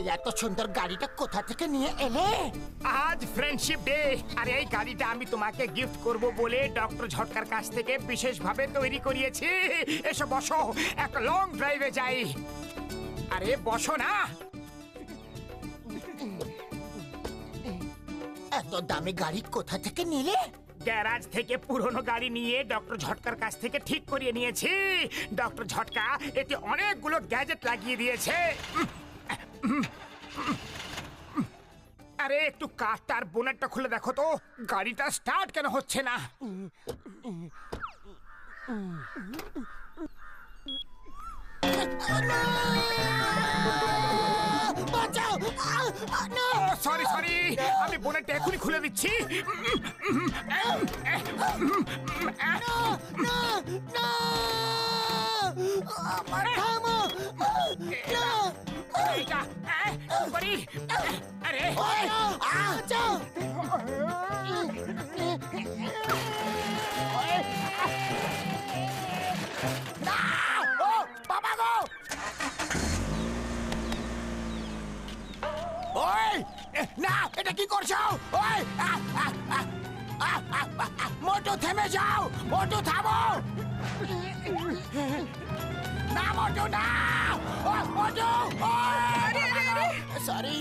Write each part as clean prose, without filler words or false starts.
এই এত সুন্দর গাড়িটা কোথা থেকে নিয়ে এলে? আজ ফ্রেন্ডশিপ ডে, আর এই গাড়িটা আমি তোমাকে গিফট করব বলে ডক্টর ঝটকার কাছ থেকে বিশেষভাবে তৈরি করিয়েছি। এসো বসো, একটা লং ড্রাইভে যাই। আরে বসো না। এত দামি গাড়ি কোথা থেকে নিলে? গ্যারাজ থেকে পুরনো গাড়ি নিয়ে ডক্টর ঝটকার কাছ থেকে ঠিক করিয়ে নিয়েছি। ডক্টর ঝটকা এতে অনেকগুলো গ্যাজেট লাগিয়ে দিয়েছে। আরে একটু কারটার বোনেটটা খুলে দেখো তো, গাড়িটা স্টার্ট কেন হচ্ছে না? বাঁচাও! সরি সরি, আমি বোনেটটা এখনই খুলে দিচ্ছি। আমার থামো! এইটা, কি করি? আরে বাঁচাও! ও বাবা গো! ওই না, এটা কি করছো? ওই মোটু থেমে যাও! মোটু থামো! না মোটু না! মোটু! সরি।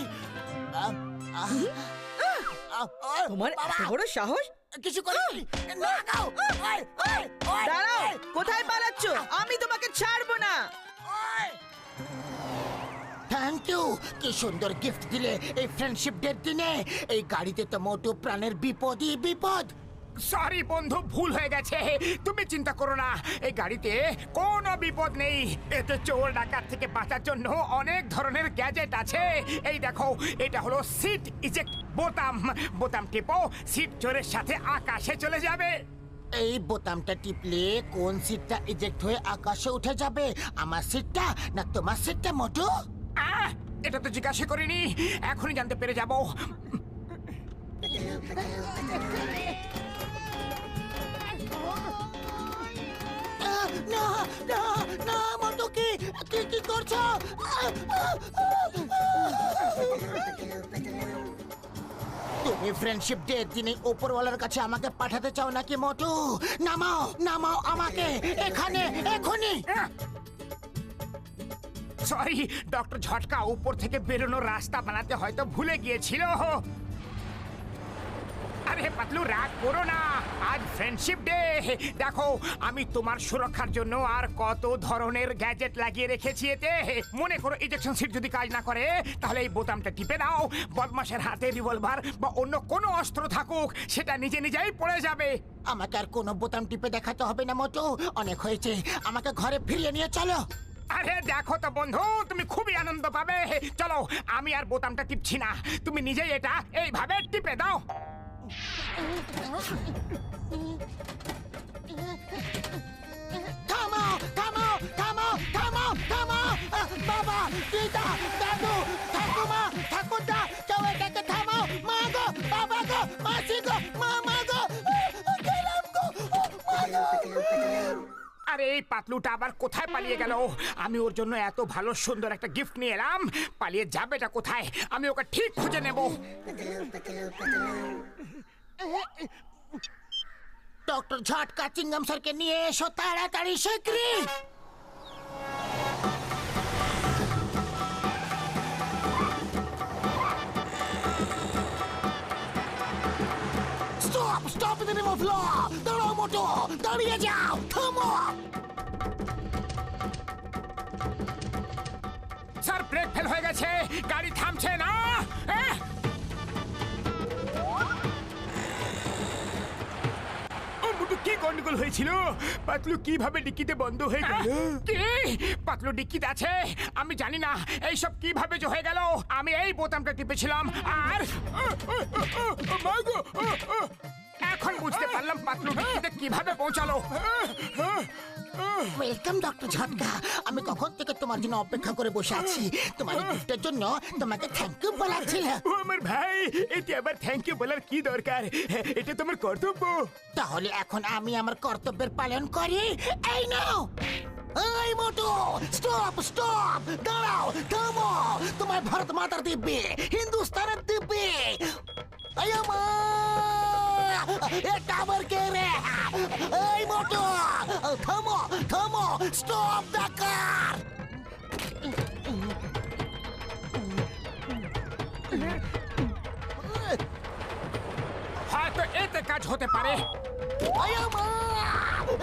তোমার এত বড় সাহস! কিছু করিনি। না গাও! দাঁড়াও, কোথায় পালাচ্ছ? আমি তোমাকে ছাড়বো না। থ্যাংক ইউ, কি সুন্দর গিফট দিলে এই ফ্রেন্ডশিপ ডের দিনে। এই গাড়িতে তো মোটু প্রাণের বিপদই বিপদ। সরি বন্ধু, ভুল হয়ে গেছে। তুমি চিন্তা করো না, এই গাড়িতে কোনো বিপদ নেই। এতে চোর ডাকাত থেকে বাঁচার জন্য অনেক ধরনের গ্যাজেট আছে। এই দেখো, এটা হলো সিট ইজেক্ট বোতাম। বোতাম টিপো, সিট চোরের সাথে আকাশে চলে যাবে। এই বোতামটা টিপলে কোন সিটটা ইজেক্ট হয়ে আকাশে উঠে যাবে? আমার সিটটা না তোমার সিটটা মোটু? এটা তো জিজ্ঞাসা করিনি, এখনই জানতে পেরে যাব। না না না মোটু, কি কি কি করছো? তুমি ফ্রেন্ডশিপ ডে দিনে উপরওয়ালার কাছে আমাকে পাঠাতে চাও নাকি মোটু? নামাও নামাও আমাকে এখানে এখনই। সরি, ডক্টর ঝটকা উপর থেকে বেরোনোর রাস্তা বানাতে হয়তো ভুলে গিয়েছিল। আরে পাতলু, রাগ করো না, আজ ফ্রেন্ডশিপ ডে। দেখো, আমি তোমার সুরক্ষার জন্য আর কত ধরনের গ্যাজেট লাগিয়ে রেখেছি এতে। মনে করো ইজেকশন সিট যদি কাজ না করে, তাহলে এই বোতামটা টিপে দাও। বদমাশের হাতে রিভলভার বা অন্য কোনো অস্ত্র থাকুক, সেটা নিজে নিজেই পড়ে যাবে। আমাকে আর কোনো বোতাম টিপে দেখাতে হবে না মোটু, অনেক হয়েছে। আমাকে ঘরে ফিরিয়ে নিয়ে চলো। আরে দেখো তো বন্ধু, তুমি খুবই আনন্দ পাবে। চলো, আমি আর বোতামটা টিপছি না, তুমি নিজেই এটা এইভাবে টিপে দাও। থামো থামো থামো থামো থামো! বাবা, দিদা, দাদু, ঠাকুমা, ঠাকুরদা, কেউ এটাকে থামাও! মা গো, বাবা গো, মাসি গো, মা গো! গেলাম গো, মা গো! আরে এই পাতলুটা আবার কোথায় পালিয়ে গেল? আমি ওর জন্য এত ভালো সুন্দর একটা গিফট নিয়ে এলাম, পালিয়ে যাবেটা কোথায়? আমি ওকে ঠিক খুঁজে নেব। ডক্টর ঝটকা চিংগাম স্যারকে নিয়ে এসো তাড়াতাড়ি, শিগগিরই! Stop stop in the name of law! দাঁড়াও মোটু, দাঁড়িয়ে যাও, থামো! স্যার, ব্রেক ফেল হয়ে গেছে, গাড়ি থামছে না। কি গন্ডগোল হয়েছিল? পাতলু কিভাবে ডিক্কিতে বন্ধ হয়ে গেল? কি পাতলু ডিক্কিতে আছে? আমি জানি না এইসব কিভাবে যে হয়ে গেল। আমি এই বোতামটা টিপেছিলাম আর এখন বুঝতে পারলাম পাতলু ডিক্কিতে কিভাবে পৌঁছালো। ওয়েলকাম ডক্টর ঝটকা, আমি কখন থেকে তোমার জন্য অপেক্ষা করে বসে আছি। তোমার গিফটের জন্য তোমাকে থ্যাংক ইউ বলাচ্ছিল। ও আমার ভাই, এতে আবার থ্যাংক ইউ বলার কি দরকার? এটা তোমার কর্তব্য। তাহলে এখন আমি আমার কর্তব্যের পালন করি। এই নাও। এই মোটু, স্টপ স্টপ, দাঁড়াও, থামো। তোমার ভারত মাতার দিব্যি, হিন্দুস্তানের দিব্যি। আয়া মা, এটা আবার কে রে? এই মোটু, থামো থামো, স্টপ দ্য কার। হয়তো এতে কাজ হতে পারে। আয়া মা,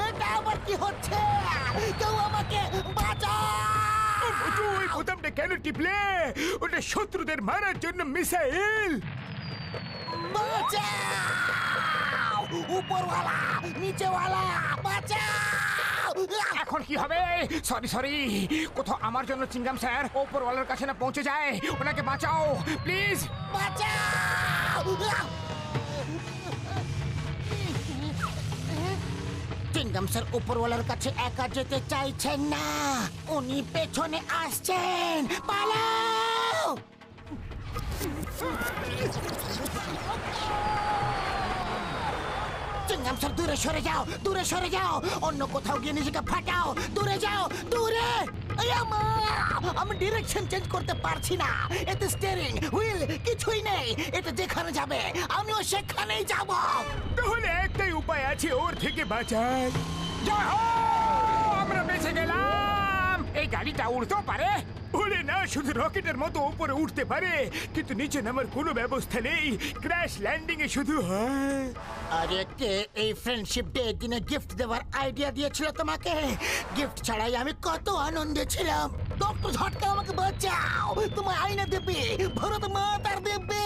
এটা আবার কি হচ্ছে? কেউ আমাকে বাঁচাও। মোটু, ওই বোতামটা কেন টিপলে? ওটা শত্রুদের মারার জন্য মিসাইল। বাঁচাও! উপরওয়ালা, নিচেওয়ালা, বাঁচাও! এখন কি হবে? সরি সরি, কোথাও আমার জন্য চিংগাম স্যার ওপরওয়ালার কাছে না পৌঁছে যায়। ওনাকে বাঁচাও প্লিজ। বাঁচাও! চিংগাম স্যার উপরওয়ালার কাছে একা যেতে চাইছেন না, উনি পেছনে আসছেন। পালাও! চিংগাম স্যার দূরে সরে যাও, দূরে সরে যাও, অন্য কোথাও গিয়ে নিজেকে ফাটাও। দূরে যাও, দূরে। আয়া মা, আমি ডিরেকশন চেঞ্জ করতে পারছি না। এতে স্টিয়ারিং হুইল কিছুই নেই। এটা যেখানে যাবে আমিও সেখানেই যাব। তাহলে একটাই উপায় আছে ওর থেকে বাঁচার। জয় হো! আমরা বেঁচে গেলাম। এই গাড়িটা উড়তেও পারে। উড়ে না, শুধু রকেটের মতো উপরে উঠতে পারে, কিন্তু নিচে নামার কোনো ব্যবস্থা নেই। ক্র্যাশ ল্যান্ডিং এ শুধু হয়। আরে কে এই ফ্রেন্ডশিপ ডে দিনে গিফট দেওয়ার আইডিয়া দিয়েছিল তোমাকে? গিফট ছাড়াই আমি কত আনন্দে ছিলাম। ডক্টর ঝটকা আমাকে বাঁচাও, তোমার আইনা দেবে, ভারত মাতার দেবে।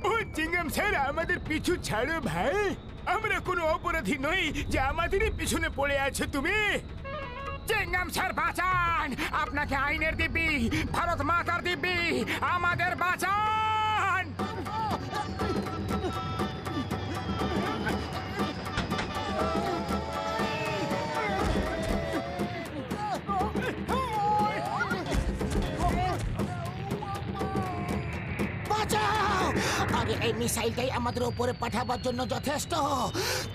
ও চিংগাম স্যার, আমাদের পিছু ছাড়ো ভাই। আমরা কোনো অপরাধী নই যে আমাদেরই পিছনে পড়ে আছো তুমি। চিংগাম স্যার বাঁচান, আপনাকে আইনের দিব্যি, ভারত মাতার দিব্যি, আমাদের বাঁচান। বাঁচাও! আরে এই মিসাইলটাই আমাদের উপরে পাঠাবার জন্য যথেষ্ট।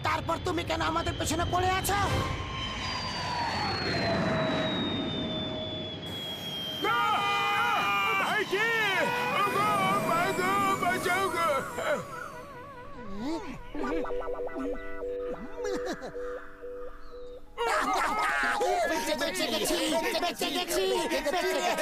তারপর তুমি কেন আমাদের পেছনে পড়ে আছো? ভাইজি, ওগো, মাগো, বাঁচাও গো। বেঁচে গেছি, বেঁচে গেছি, বেঁচে গেছি।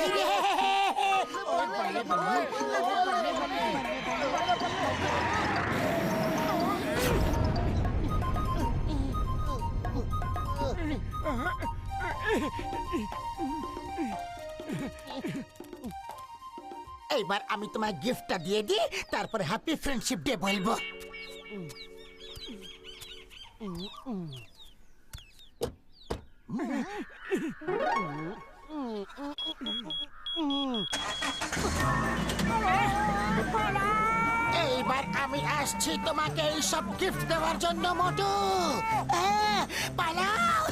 এইবার আমি তোমার গিফটটা দিয়ে দিই, তারপরে হ্যাপি ফ্রেন্ডশিপ ডে বলবো। এইবার আমি আসছি তোমাকে এই সব গিফট দেওয়ার জন্য মোটু। হ্যাঁ, পালাও।